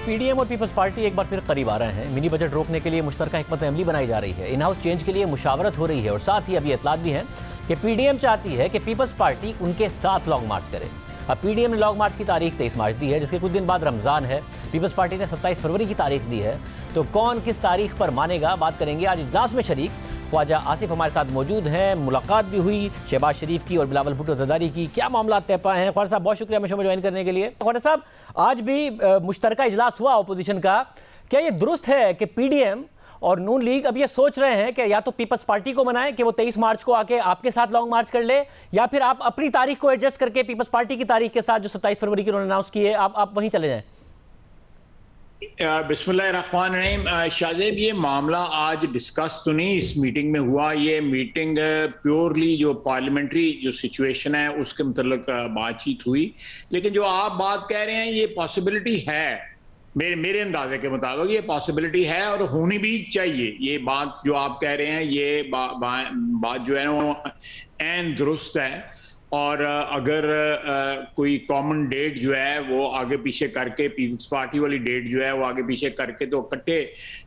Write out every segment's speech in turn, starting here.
PDM और peoples party एक बार फिर करीब आ रहे हैं। मिनी बजट रोकने के लिए मुश्तरका हिकमत अमली बनाई जा रही है। इन हाउस चेंज के लिए मुशावरत हो रही है और साथ ही अभी इतलात भी है कि पीडीएम चाहती है कि पीपल्स पार्टी उनके साथ लॉन्ग मार्च करे। अब पीडीएम ने लॉन्ग मार्च की तारीख 23 मार्च दी है, जिसके कुछ दिन बाद रमज़ान है। पीपल्स पार्टी ने 27 फरवरी की तारीख दी है। तो कौन किस तारीख पर मानेगा, बात करेंगे। आज इजलास में शरीक ख्वाजा आसिफ हमारे साथ मौजूद हैं। मुलाकात भी हुई शहबाज शरीफ की और बिलावल भुट्टो जरदारी की। क्या मामला तय पाए हैं? ख्वाजा साहब बहुत शुक्रिया हमें ज्वाइन करने के लिए। ख्वाजा साहब, आज भी मुश्तरका इजलास हुआ अपोजिशन का। क्या ये दुरुस्त है कि पीडीएम और नून लीग अब ये सोच रहे हैं कि या तो पीपल्स पार्टी को मनाएं कि वो 23 मार्च को आके आपके साथ लॉन्ग मार्च कर ले, या फिर आप अपनी तारीख को एडजस्ट करके पीपल्स पार्टी की तारीख के साथ जो 27 फरवरी की उन्होंने अनाउंस की है आप वहीं चले जाएं? बिस्मिल्लाहिर्रहमानिर्रहीम। शाहजेब, ये मामला आज डिस्कस तो नहीं इस मीटिंग में हुआ। ये मीटिंग प्योरली जो पार्लियामेंट्री जो सिचुएशन है उसके मतलब बातचीत हुई। लेकिन जो आप बात कह रहे हैं ये पॉसिबिलिटी है, मेरे अंदाजे के मुताबिक ये पॉसिबिलिटी है और होनी भी चाहिए। ये बात जो आप कह रहे हैं ये बात जो है वो ऐन दुरुस्त है। और अगर कोई कॉमन डेट जो है वो आगे पीछे करके, पीपल्स पार्टी वाली डेट जो है वो आगे पीछे करके, तो इकट्ठे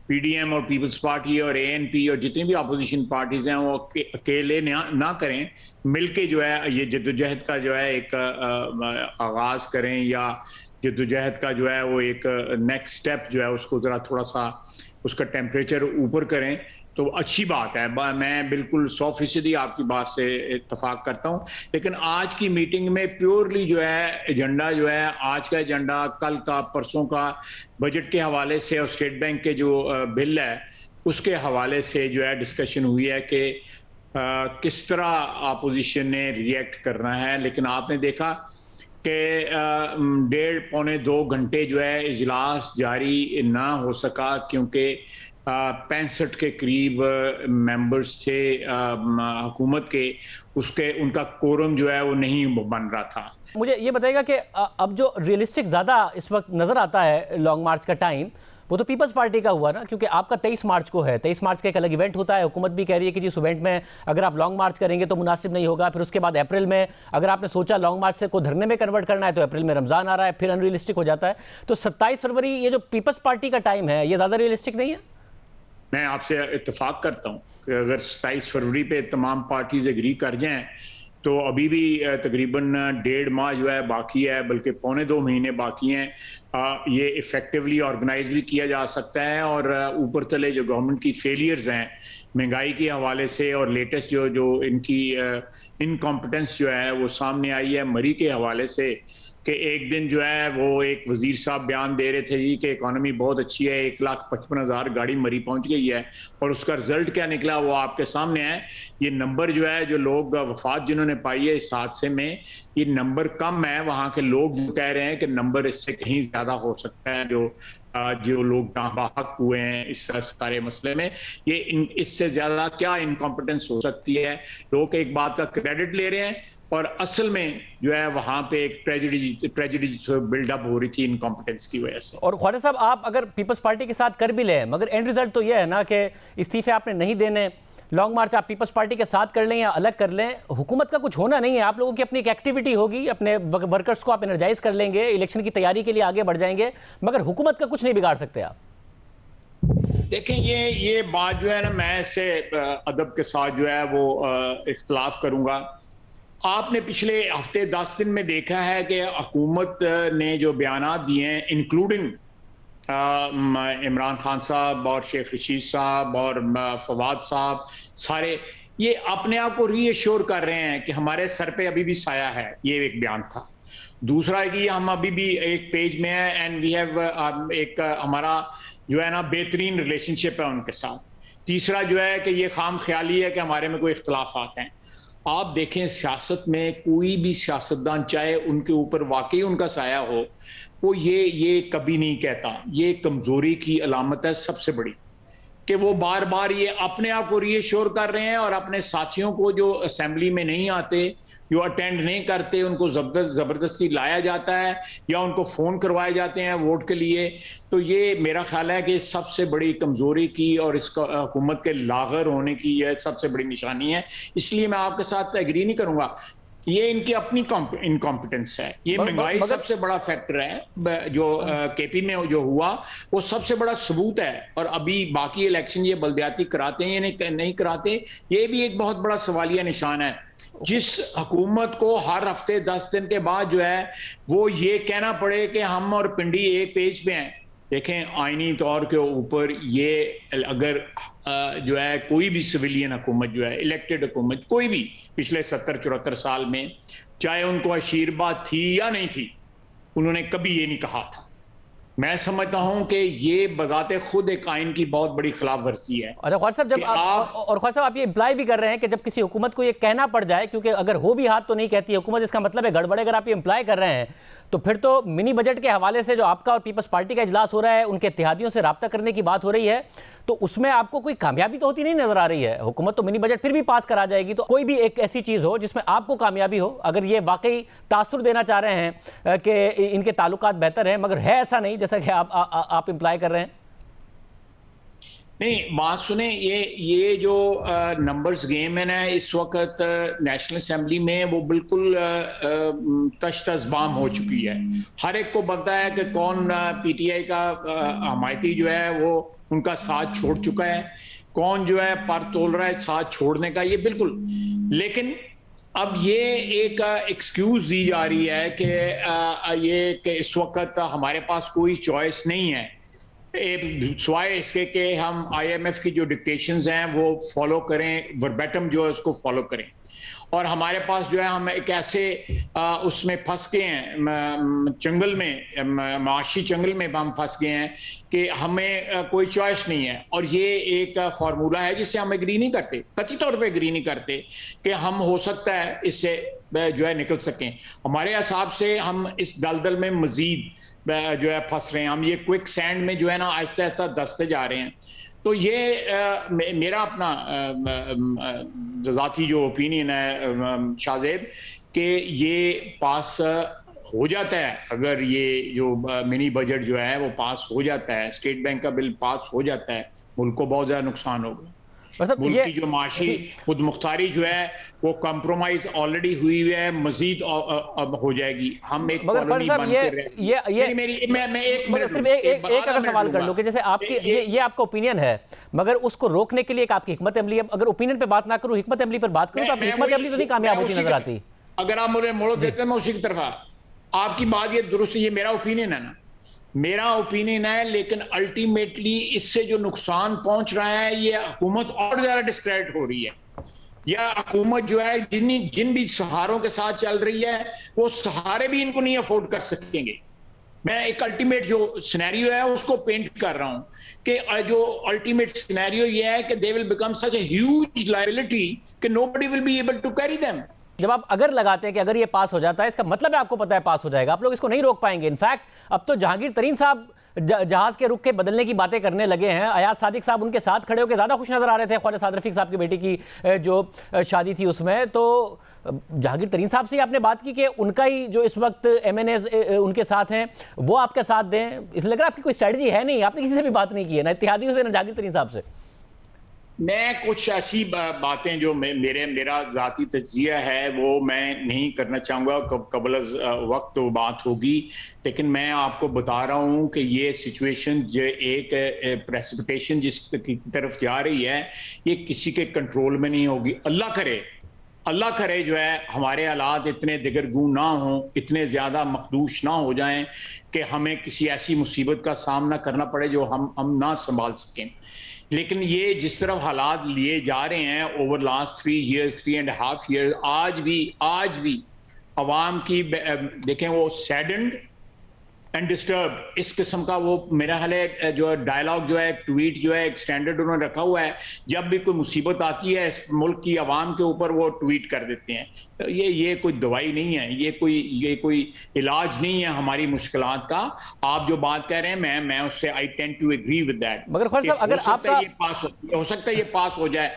पीडीएम और पीपल्स पार्टी और एएनपी और जितनी भी अपोजिशन पार्टीज हैं वो अकेले ना करें, मिलके जो है ये जद्दोजहद का जो है एक आगाज करें, या जद्दोजहद का जो है वो एक नेक्स्ट स्टेप जो है उसको ज़रा थोड़ा सा उसका टेम्परेचर ऊपर करें, तो अच्छी बात है। मैं बिल्कुल 100% आपकी बात से इत्तफाक करता हूं। लेकिन आज की मीटिंग में प्योरली जो है एजेंडा जो है, आज का एजेंडा, कल का, परसों का बजट के हवाले से और स्टेट बैंक के जो बिल है उसके हवाले से जो है डिस्कशन हुई है कि किस तरह अपोजिशन ने रिएक्ट करना है। लेकिन आपने देखा कि 1.5-2 घंटे जो है इजलास जारी ना हो सका, क्योंकि 65 के करीब मेंबर्स थे हुकूमत के, उनका कोरम जो है वो नहीं बन रहा था। मुझे ये बताइएगा कि अब जो रियलिस्टिक ज़्यादा इस वक्त नज़र आता है लॉन्ग मार्च का टाइम, वो तो पीपल्स पार्टी का हुआ ना, क्योंकि आपका 23 मार्च को है। 23 मार्च का एक अलग इवेंट होता है। हुकूमत भी कह रही है कि जिस इवेंट में अगर आप लॉन्ग मार्च करेंगे तो मुनासिब नहीं होगा। फिर उसके बाद अप्रैल में अगर आपने सोचा लॉन्ग मार्च से को धरने में कन्वर्ट करना है तो अप्रैल में रमज़ान आ रहा है, फिर अनरियलिस्टिक हो जाता है। तो 27 फरवरी ये जो पीपल्स पार्टी का टाइम है ये ज़्यादा रियलिस्टिक नहीं है? मैं आपसे इत्तेफाक करता हूं कि अगर 27 फरवरी पे तमाम पार्टीज एग्री कर जाएं तो अभी भी तकरीबन 1.5 माह जो है बाकी है, बल्कि 1.25 महीने बाकी हैं। ये इफेक्टिवली ऑर्गेनाइज भी किया जा सकता है। और ऊपर तले जो गवर्नमेंट की फेलियर्स हैं महंगाई के हवाले से, और लेटेस्ट जो इनकी इनकॉम्पिटेंस जो है वो सामने आई है मरी के हवाले से, कि एक दिन जो है वो एक वजीर साहब बयान दे रहे थे जी कि इकोनॉमी बहुत अच्छी है, 1,55,000 गाड़ी मरी पहुंच गई है, और उसका रिजल्ट क्या निकला वो आपके सामने है। ये नंबर जो है, जो लोग वफात जिन्होंने पाई है इस हादसे में, ये नंबर कम है। वहाँ के लोग जो कह रहे हैं कि नंबर इससे कहीं ज्यादा हो सकता है। जो लोग नाबाहक हुए हैं इस सारे मसले में, ये इससे ज्यादा क्या इनकॉम्पिटेंस हो सकती है। लोग एक बात का क्रेडिट ले रहे हैं और असल में जो है वहां पे एक ट्रेजेडी बिल्डअप हो रही थी इनकॉम्पिटेंस की वजह से। और ख्वाजा साहब, आप अगर पीपल्स पार्टी के साथ कर भी लें, मगर एंड रिजल्ट तो ये है ना कि इस्तीफे आपने नहीं देने, लॉन्ग मार्च आप पीपल्स पार्टी के साथ कर लें या अलग कर लें, हुकूमत का कुछ होना नहीं है। आप लोगों की अपनी एक एक्टिविटी होगी, अपने वर्कर्स को आप एनर्जाइज कर लेंगे, इलेक्शन की तैयारी के लिए आगे बढ़ जाएंगे, मगर हुकूमत का कुछ नहीं बिगाड़ सकते आप। देखें, ये बात जो है ना, मैं इससे अदब के साथ जो है वो इख्तलाफ करूंगा। आपने पिछले हफ्ते 10 दिन में देखा है कि हुकूमत ने जो बयानात दिए हैं, इंक्लूडिंग इमरान खान साहब और शेख रशीद साहब और फवाद साहब, सारे ये अपने आप को रीएश्योर कर रहे हैं कि हमारे सर पे अभी भी साया है। ये एक बयान था। दूसरा है कि हम अभी भी एक पेज में है एंड वी हैव एक हमारा जो है ना बेहतरीन रिलेशनशिप है उनके साथ। तीसरा जो है कि ये खाम ख्याली है कि हमारे में कोई इख्तलाफात हैं। आप देखें, सियासत में कोई भी सियासतदान, चाहे उनके ऊपर वाकई उनका साया हो, वो ये कभी नहीं कहता। ये कमजोरी की अलामत है सबसे बड़ी, कि वो बार बार ये अपने आप को रीएश्योर कर रहे हैं और अपने साथियों को जो असेंबली में नहीं आते, जो अटेंड नहीं करते, उनको जबरदस्ती लाया जाता है या उनको फोन करवाए जाते हैं वोट के लिए। तो ये मेरा ख्याल है कि सबसे बड़ी कमजोरी की और इसका हुकूमत के लागर होने की यह सबसे बड़ी निशानी है। इसलिए मैं आपके साथ एग्री नहीं करूंगा। ये इनकी अपनी इनकॉम्पिटेंस है। ये महंगाई सबसे बड़ा फैक्टर है जो केपी में जो हुआ, वो सबसे बड़ा सबूत है। और अभी बाकी इलेक्शन ये बल्दियाती कराते हैं या नहीं कराते, ये भी एक बहुत बड़ा सवालिया निशान है। जिस हुकूमत को हर हफ्ते 10 दिन के बाद जो है वो ये कहना पड़े कि हम और पिंडी एक पेज पे हैं। देखें, आईनी तौर के ऊपर ये अगर जो है कोई भी सिविलियन हुकूमत जो है, इलेक्टेड हुकूमत कोई भी पिछले 70-74 साल में, चाहे उनको आशीर्वाद थी या नहीं थी, उन्होंने कभी ये नहीं कहा था। मैं समझता हूं कि ये बजाते खुद एक आइन की बहुत बड़ी खिलाफ वर्जी है। और ख्वाजा साहब, जब आप ये इम्प्लाई भी कर रहे हैं कि जब किसी हुकूमत को ये कहना पड़ जाए, क्योंकि अगर हो भी हाथ तो नहीं कहती हुकूमत, इसका मतलब है गड़बड़े, अगर आप ये इम्प्लाई कर रहे हैं तो फिर तो मिनी बजट के हवाले से जो आपका और पीपल्स पार्टी का इजलास हो रहा है, उनके इत्तेहादियों से राब्ता करने की बात हो रही है, तो उसमें आपको कोई कामयाबी तो होती नहीं नजर आ रही है। हुकूमत तो मिनी बजट फिर भी पास करा जाएगी, तो कोई भी एक ऐसी चीज हो जिसमें आपको कामयाबी हो, अगर ये वाकई तासुर देना चाह रहे हैं कि इनके ताल्लुकात बेहतर हैं, मगर है ऐसा नहीं जैसा कि आप इम्प्लाई कर रहे हैं। नहीं, बात सुने, ये जो नंबर्स गेम है ना इस वक्त नेशनल असेंबली में, वो बिल्कुल तश्तज़बाम हो चुकी है। हर एक को पता है कि कौन पीटीआई का हमायती जो है वो उनका साथ छोड़ चुका है, कौन जो है पर तोल रहा है साथ छोड़ने का, ये बिल्कुल। लेकिन अब ये एक एक्सक्यूज दी जा रही है कि इस वक्त हमारे पास कोई चॉइस नहीं है, सिवाय इसके कि हम आईएमएफ की जो डिक्टेशंस हैं वो फॉलो करें, वर्बेटम जो है उसको फॉलो करें। और हमारे पास जो है हम एक ऐसे उसमें फंस गए हैं, जंगल में, माशी जंगल में हम फंस गए हैं कि हमें कोई चॉइस नहीं है। और ये एक फार्मूला है जिससे हम एग्री नहीं करते, कच्ची तौर पे एग्री नहीं करते कि हम हो सकता है इससे जो है निकल सकें। हमारे हिसाब से हम इस दलदल में मजीद जो है फंस रहे हैं, हम ये क्विक सैंड में जो है ना आहिस्ता आहिस्ता दसते जा रहे हैं। तो ये मेरा अपना ज़ाती जो ओपिनियन है शाहजेब, कि ये पास हो जाता है। अगर ये जो मिनी बजट जो है वो पास हो जाता है, स्टेट बैंक का बिल पास हो जाता है, मुल्क को बहुत ज़्यादा नुकसान होगा। मुल्क की जो माशी खुद मुख्तारी जो है वो कंप्रोमाइज ऑलरेडी हुई है, मजीद हो जाएगी। हम एक कॉलोनी बन के मैं एक अगर सवाल कर लूं कि जैसे आपकी ये आपका ओपिनियन है, मगर उसको रोकने के लिए एक आपकी हिकमत अमली है। अगर ओपिनियन पे बात ना करूं, हिकमत अमली पर बात करूं, तो आपकी हिकमत अमली तो नहीं कामयाब होती नजर आती। अगर आप मुझे मोड़ देते हैं मैं उसी की तरफ, आपकी बात ये दुरुस्त, ये मेरा ओपिनियन है ना, मेरा ओपिनियन है। लेकिन अल्टीमेटली इससे जो नुकसान पहुंच रहा है, ये हुकूमत और ज्यादा डिस्क्रेडिट हो रही है। या हुकूमत जो है जिन भी सहारों के साथ चल रही है, वो सहारे भी इनको नहीं अफोर्ड कर सकेंगे। मैं एक अल्टीमेट जो सिनेरियो है उसको पेंट कर रहा हूं कि जो अल्टीमेट सिनेरियो ये है कि they will become such a huge liability कि nobody will be able to carry them. जब आप अगर लगाते हैं कि अगर ये पास हो जाता है, इसका मतलब है आपको पता है पास हो जाएगा, आप लोग इसको नहीं रोक पाएंगे। इनफैक्ट अब तो जहांगीर तरीन साहब जहाज के रुख के बदलने की बातें करने लगे हैं। अयाज सादिक साहब उनके साथ खड़े होकर ज्यादा खुश नजर आ रहे थे ख्वाजा साद रफीक साहब की बेटी की जो शादी थी उसमें। तो जहांगीर तरीन साहब से आपने बात की कि उनका ही जो इस वक्त एमएनए उनके साथ हैं वो आपके साथ दें, इसलिए लग रहा है आपकी कोई स्ट्रेटजी है नहीं, आपने किसी से भी बात नहीं की है, ना इत्तेहादियों से ना जहांगीर तरीन साहब से। मैं कुछ ऐसी बातें जो मेरा ज़ाती तज्जिया है वो मैं नहीं करना चाहूँगा, कबल वक्त तो बात होगी। लेकिन मैं आपको बता रहा हूँ कि ये सिचुएशन जो एक प्रेसिपिटेशन जिस की तरफ जा रही है, ये किसी के कंट्रोल में नहीं होगी। अल्लाह करे जो है हमारे हालात इतने दिगरगू ना हों, इतने ज़्यादा मखदूश ना हो जाएं कि हमें किसी ऐसी मुसीबत का सामना करना पड़े जो हम ना संभाल सकें। लेकिन ये जिस तरफ हालात लिए जा रहे हैं ओवर लास्ट 3.5 ईयर, आज भी अवाम की देखें वो सैडेंड एंड डिस्टर्ब, इस किस्म का वो मेरा ख्याल है जो डायलॉग जो है, ट्वीट जो है, एक स्टैंडर्ड उन्होंने रखा हुआ है। जब भी कोई मुसीबत आती है इस मुल्क की आवाम के ऊपर वो ट्वीट कर देते हैं। तो ये कोई दवाई नहीं है, ये कोई इलाज नहीं है हमारी मुश्किलात का। आप जो बात कह रहे हैं मैं उससे I tend to agree with that. मगर ख्वाजा साहब, अगर आपका हो सकता है ये पास हो जाए,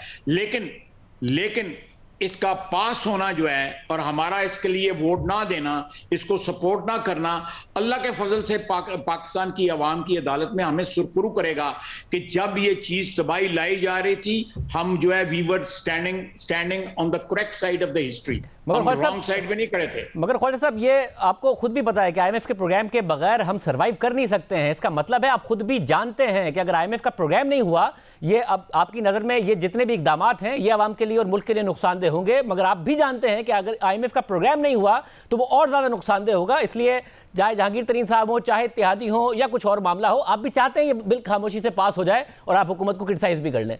लेकिन इसका पास होना जो है और हमारा इसके लिए वोट ना देना, इसको सपोर्ट ना करना, अल्लाह के फजल से पाकिस्तान की आवाम की अदालत में हमें सुरखरू करेगा कि जब ये चीज तबाही लाई जा रही थी, हम जो है we were standing on the correct side of the history. मगर रॉन्ग साइड पे नहीं खड़े थे। मगर ख्वाजा साहब, ये आपको खुद भी पता है कि आईएमएफ के प्रोग्राम के बगैर हम सरवाइव कर नहीं सकते हैं। इसका मतलब है आप खुद भी जानते हैं कि अगर आईएमएफ का प्रोग्राम नहीं हुआ, ये अब आपकी नज़र में ये जितने भी इकदामात हैं ये आवाम के लिए और मुल्क के लिए नुकसानदेह होंगे, मगर आप भी जानते हैं कि अगर आईएमएफ का प्रोग्राम नहीं हुआ तो वो और ज़्यादा नुकसानदेह होगा। इसलिए चाहे जहांगीर तरीन साहब हो, चाहे इत्तेहादी हो या कुछ और मामला हो, आप भी चाहते हैं ये बिल खामोशी से पास हो जाए और आप हुकूमत को क्रिटिसाइज भी कर लें।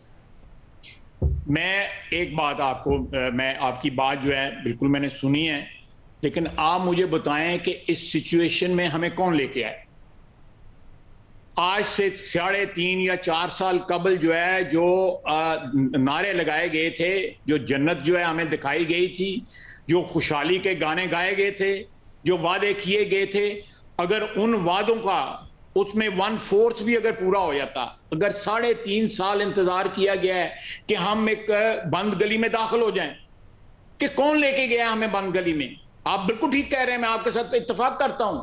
मैं एक बात आपको, मैं आपकी बात जो है बिल्कुल मैंने सुनी है, लेकिन आप मुझे बताएं कि इस सिचुएशन में हमें कौन लेके आए। आज से 3.5 या 4 साल कबल जो है जो नारे लगाए गए थे, जो जन्नत जो है हमें दिखाई गई थी, जो खुशहाली के गाने गाए गए थे, जो वादे किए गए थे, अगर उन वादों का उसमें 1/4 भी अगर पूरा हो जाता, अगर 3.5 साल इंतजार किया गया है कि हम एक बंद गली में दाखिल हो जाएं, कि कौन लेके गया हमें बंद गली में। आप बिल्कुल ठीक कह रहे हैं, मैं आपके साथ इत्तेफाक करता हूं,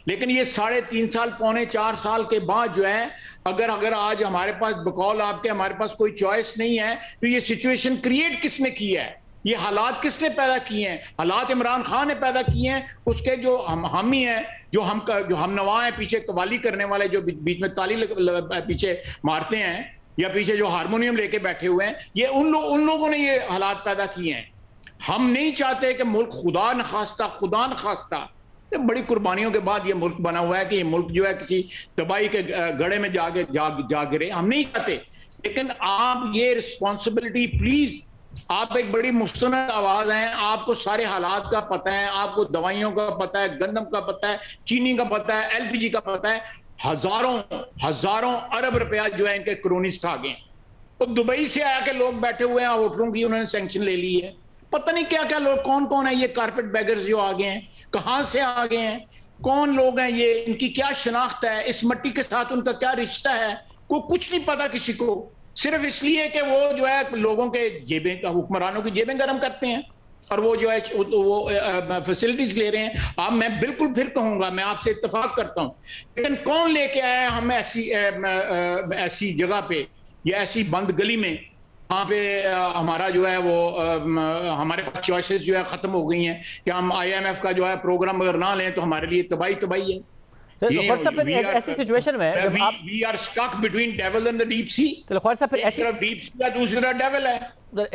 लेकिन ये 3.5 साल, 3.25 साल के बाद जो है अगर आज हमारे पास, बकौल आपके, हमारे पास कोई चॉइस नहीं है, तो ये सिचुएशन क्रिएट किसने की है, ये हालात किसने पैदा किए हैं? हालात इमरान खान ने पैदा किए हैं, उसके जो हामी हैं, जो हम नवा हैं, पीछे कवाली करने वाले जो बीच में ताली पीछे मारते हैं या पीछे जो हारमोनियम लेके बैठे हुए हैं, ये उन लोगों ने ये हालात पैदा किए हैं। हम नहीं चाहते कि मुल्क खुदा न खास्ता बड़ी कुर्बानियों के बाद ये मुल्क बना हुआ है कि ये मुल्क जो है किसी तबाही के गड़े में जा गिरे, हम नहीं चाहते। लेकिन आप ये रिस्पॉन्सिबिलिटी प्लीज, आप एक बड़ी मुस्तनद आवाज हैं, आपको सारे हालात का पता है, आपको दवाइयों का पता है, गंदम का पता है, चीनी का पता है, एलपीजी का पता है, हजारों अरब रुपया जो है इनके क्रोनीज खा गए। तो दुबई से आके लोग बैठे हुए हैं, होटलों की उन्होंने सैंक्शन ले ली है, पता नहीं क्या क्या लोग, कौन है ये कारपेट बैगर्स जो आ गए हैं, कहां से आ गए हैं, कौन लोग हैं ये, इनकी क्या शनाख्त है, इस मट्टी के साथ उनका क्या रिश्ता है, कोई कुछ नहीं पता किसी को, सिर्फ इसलिए कि वो जो है लोगों के जेबें, हुक्मरानों की जेबें गर्म करते हैं और वो जो है वो फैसिलिटीज ले रहे हैं। अब मैं बिल्कुल फिर कहूंगा, मैं आपसे इत्तेफाक करता हूं, लेकिन कौन लेके आया हम ऐसी जगह पे या ऐसी बंद गली में, वहाँ पे हमारा जो है वो हमारे पास चॉइसेस जो है खत्म हो गई हैं कि हम IMF का जो है प्रोग्राम अगर ना लें तो हमारे लिए तबाही है। ऐसी सिचुएशन में we are stuck between devil and the deep sea। चलो ख्वाजा साहब, फिर एक तरफ डीप सी है, दूसरी तरफ डेविल है।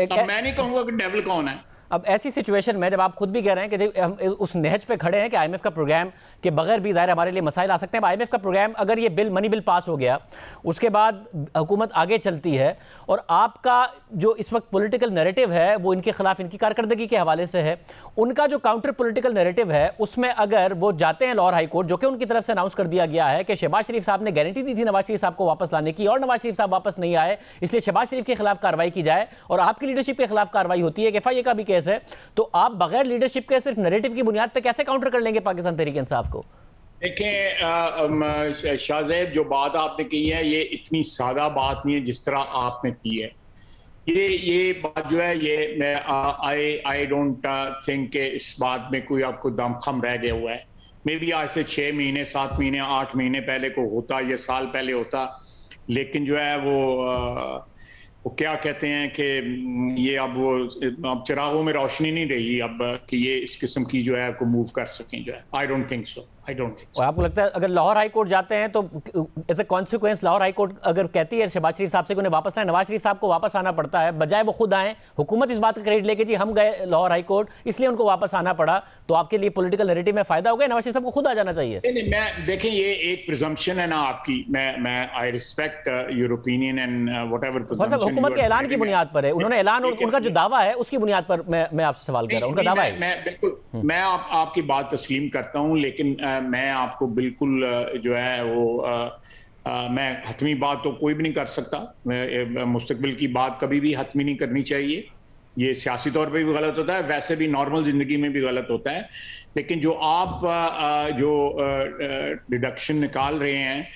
अब मैं नहीं कहूंगा कि डेविल कौन है। अब ऐसी सिचुएशन में जब आप खुद भी कह रहे हैं कि हम उस नहज पे खड़े हैं कि आईएमएफ का प्रोग्राम के बगैर भी ज़ाहिर हमारे लिए मसाइल आ सकते हैं। आईएमएफ का प्रोग्राम, अगर ये बिल, मनी बिल पास हो गया, उसके बाद हुकूमत आगे चलती है और आपका जो इस वक्त पॉलिटिकल नैरेटिव है वो इनके खिलाफ, इनकी कारकर्दगी के हवाले से है, उनका जो काउंटर पॉलिटिकल नैरेटिव है उसमें अगर वो जाते हैं लाहौर हाई कोर्ट, जो कि उनकी तरफ से अनाउंस कर दिया गया है कि शहबाज शरीफ साहब ने गारंटी दी थी नवाज शरीफ साहब को वापस लाने की, और नवाज शरीफ साहब वापस नहीं आए, इसलिए शहबाज शरीफ के खिलाफ कार्रवाई की जाए और आपकी लीडरशिप के खिलाफ कार्रवाई होती है, FIA का भी केस है, तो आप बगैर लीडरशिप के सिर्फ नैरेटिव की बुनियाद पे कैसे काउंटर कर लेंगे पाकिस्तान तहरीक इंसाफ को? देखें शाहजेब, जो बात आपने की है ये इतनी सादा बात नहीं है जिस तरह आपने की है। ये बात जो है ये आई डोंट थिंक इस बात में कोई आपको दमखम रह गया हुआ है। मे बी आज से 6 महीने, 7 महीने, 8 महीने पहले को होता, ये साल पहले होता, लेकिन जो है वो क्या कहते हैं कि ये अब चिरागों में रोशनी नहीं रही अब कि ये इस किस्म की जो है को मूव कर सकें जो है। I don't think so. और आपको लगता है अगर लाहौर हाई कोर्ट जाते हैं तो as a consequence Lahore high court अगर कहती है शहबाज शरीफ साहब से उन्हें वापस आए, नवाज शरीफ साहब को वापस आना पड़ता है, बजाय वो खुद आए, हुकूमत इस बात का क्रेडिट लेके जी हम गए लाहौर हाई कोर्ट इसलिए उनको वापस आना पड़ा, तो आपके लिए पॉलिटिकल नैरेटिव में फायदा हो गया, नवाज शरीफ साहब को खुद आ जाना चाहिए? नहीं, मैं देखें ये एक प्रिजम्पशन है ना आपकी, मैं I respect your opinion and whatever presumption हुकूमत के ऐलान की बुनियाद पर है, उन्होंने ऐलान और उनका जो दावा है उसकी बुनियाद पर मैं आपसे सवाल कर रहा हूं, उनका दावा है। मैं बिल्कुल मैं आपकी बात तस्लीम करता हूं, लेकिन मैं आपको बिल्कुल जो है वो मैं हतमी बात तो कोई भी नहीं कर सकता, मुस्तकबिल की बात कभी भी हतमी नहीं करनी चाहिए, ये सियासी तौर पे भी गलत होता है, वैसे भी नॉर्मल जिंदगी में भी गलत होता है। लेकिन जो आप जो डिडक्शन निकाल रहे हैं,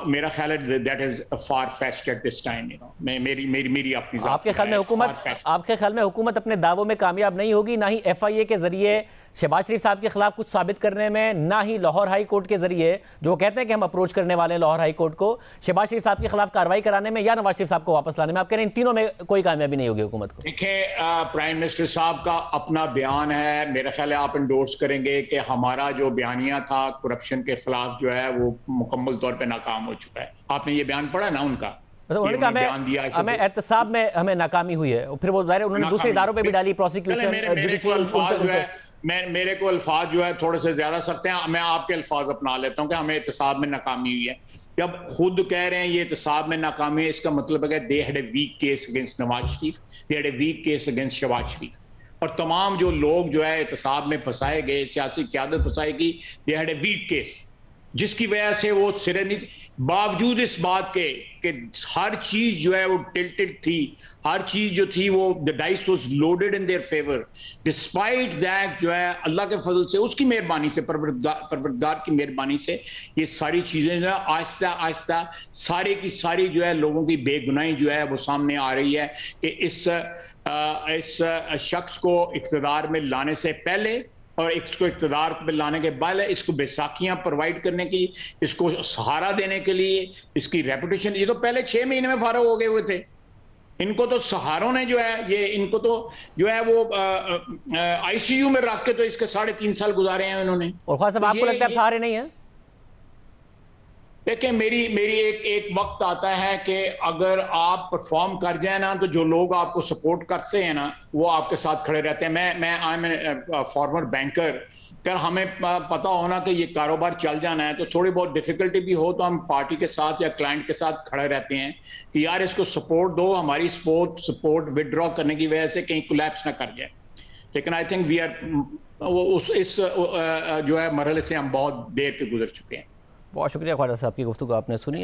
मेरा ख्याल है that is far fetched at this time. मेरी अपनी आपके ख्याल में हुकूमत अपने दावों में कामयाब नहीं होगी, ना ही FIA के जरिए शहबाज शरीफ साहब के खिलाफ कुछ साबित करने में, ना ही लाहौर हाई कोर्ट के जरिए जो कहते हैं कि हम अप्रोच करने वाले हैं लाहौर हाई कोर्ट को शहबाज शरीफ साहब के खिलाफ कार्रवाई कराने में, या नवाज शरीफ साहब को वापस लाने में। आप कह रहे हैं इन तीनों में कोई कामयाबी नहीं होगी हुकूमत को? देखिए, प्राइम मिनिस्टर साहब का अपना बयान है, मेरा ख्याल है आप इंडोर्स करेंगे कि हमारा जो बयानिया था करप्शन के खिलाफ जो है वो मुकम्मल तौर पर नाकाम हो चुका है। आपने ये बयान पढ़ा ना उनका? उन्होंने कहा हमें एहतसाब में हमें नाकामी हुई है, फिर वो उन्होंने दूसरे इदारों पे भी डाली, प्रोसिक्यूशन, मेरे को अल्फाज जो है थोड़े से ज्यादा सख्त हैं। मैं आपके अल्फाज अपना लेता हूं कि हमें एहतसाब में नाकामी हुई है। जब खुद कह रहे हैं ये एहतसाब में नाकामी है, इसका मतलब है they had a weak case against Nawaz Sharif, they had a weak case against Shahbaz Sharif. और तमाम जो लोग जो है एहतसाब में फंसाए गए, सियासी क़यादत फंसाई गई, they had a weak case, जिसकी वजह से वो सिरे नहीं, बावजूद इस बात के कि हर चीज जो है वो टिल्टेड थी, हर चीज जो थी वो the dice was loaded in their favour, despite that जो है अल्लाह के फजल से, उसकी मेहरबानी से, परवरदिगार की मेहरबानी से ये सारी चीजें जो है आहिस्ता आहिस्ता सारी की सारी जो है लोगों की बेगुनाही जो है वो सामने आ रही है कि इस शख्स को इक़्तिदार में लाने से पहले और इसको इक़्तिदार पे लाने के बाद इसको बैसाखियां प्रोवाइड करने की, इसको सहारा देने के लिए, इसकी रेपुटेशन, ये तो पहले 6 महीने में फारग हो गए हुए थे। इनको तो सहारों ने जो है ये इनको तो जो है वो ICU में रख के तो इसके 3.5 साल गुजारे हैं इन्होंने। और खास साहब आपको लगता है सहारे नहीं है? देखिए, मेरी एक वक्त आता है कि अगर आप परफॉर्म कर जाए ना तो जो लोग आपको सपोर्ट करते हैं ना वो आपके साथ खड़े रहते हैं। मैं आई एम फॉर्मर बैंकर, अगर हमें पता होना कि ये कारोबार चल जाना है तो थोड़ी बहुत डिफिकल्टी भी हो तो हम पार्टी के साथ या क्लाइंट के साथ खड़े रहते हैं कि यार इसको सपोर्ट दो, हमारी सपोर्ट विदड्रॉ करने की वजह से कहीं कोलैप्स ना कर जाए। लेकिन आई थिंक वी आर इस जो है मरहले से हम बहुत देर के गुजर चुके हैं। बहुत शुक्रिया ख्वाजा साहब की गुफ्तगू आपने सुनी।